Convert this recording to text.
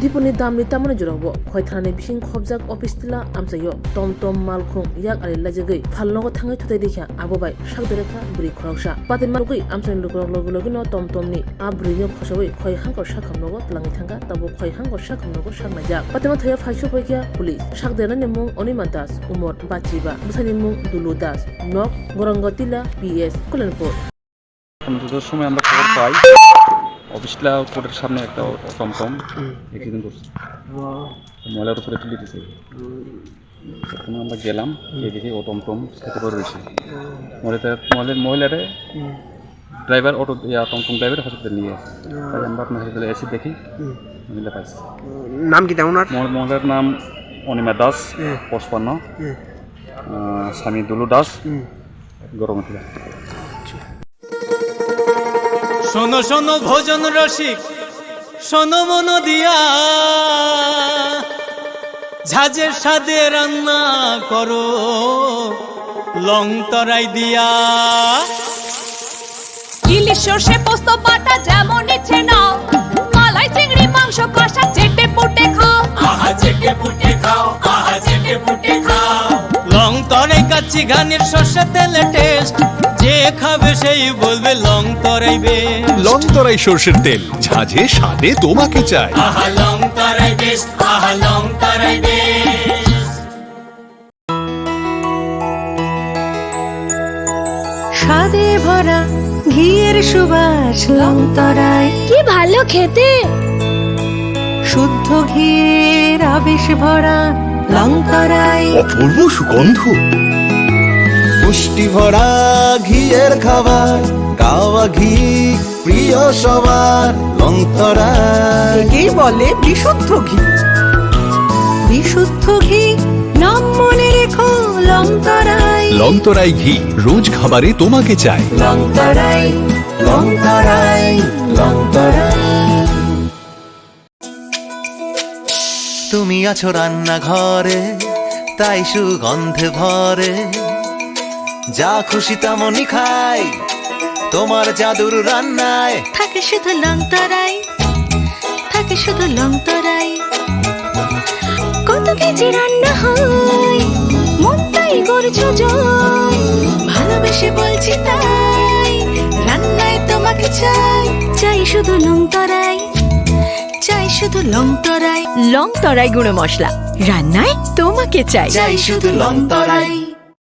Diponi damni tamani jurabo khoi thani bising khobjak office tila amsayo tom malkhung yak ari lajegai phalnogo thangai thutai dekha abo bai sakderekha buri khoroksa patin malgui amsain lukrok logino tom ni abrino khosawai khoi hangkor sakhamnogo tlangi thanga tabo khoi hangkor sakhamnogo saknaja patima thaya phaisho paikya police sakdena ni mung onimantas umor bachiba busani mung duludas nok gorangotila PS Kulanpur দুটোর সময় আমরা খবর পাই অফিসটা কোর্টের সামনে একটা টমটম accident করছে ময়লার উপরে তুলে দিয়েছে তখন আমরা গেলাম গিয়ে দেখি ও টমটম খেতে করে রয়েছে মহিলারে ড্রাইভার অটো টমটম ড্রাইভার হসপিটালে নিয়ে আসে তাই আমরা আপনার হসপিটালে এসে দেখি মহিলা পাইছে নাম কি তেমন মহিলার নাম অনিমা দাস 55 স্বামী দুলু দাস গরমতিলা। শোনো শোনো ভোজন রসিক শোনো মন দিয়া ঝাঁঝের স্বাদে রান্না করো লং তরাই দিয়া ইলিশ সর্ষে পোস্ত বাটা যেমন ইচ্ছে নাও মালাই চিংড়ি মাংস কষা চেটে পুটে খাও আহা চেটে পুটে খাও আহা চেটে পুটে খাও লং তরাই কাচ্চি ঘানির সর্ষে তেলে টেস্ট যে খাবে সেই বলবে লং তরাই বেশ লং তরাই সরষের তেল ঝাঁঝে স্বাদে তোমাকে চাই আহা লং তরাই বেশ আহা লং তরাই বেশ। স্বাদে ভরা ঘিয়ের সুবাস লং তরাই কি ভালো খেতে শুদ্ধ ঘিয়ের আবেশ ভরা লং তরাই অপূর্ব সুগন্ধ পুষ্টি ভরা ঘিয়ের খাবার গাওয়া ঘি প্রিয় সবার লং তরাই কে বলে বিশুদ্ধ ঘি বিশুদ্ধ ঘি নাম মনে রেখো লং তরাই লং তরাই ঘি রোজ খাবারে তোমাকে চাই লং তরাই লং তরাই লং তরাই। তুমি আছো রান্নাঘরে তাই সুগন্ধে ভরে যা খুশি তেমনই খাই তোমার জাদুর রান্নায় থাকে শুধু লং তরাই থাকে শুধু লং তরাই কত কেজি রান্না হয় মনটাই করছো জয় ভালোবেসে বলছি তাই রান্নায় তোমাকে চাই চাই শুধু লং তরাই চাই শুধু লং তরাই লং তরাই গুঁড়ো মশলা রান্নায় তোমাকে চাই চাই শুধু লং তরাই।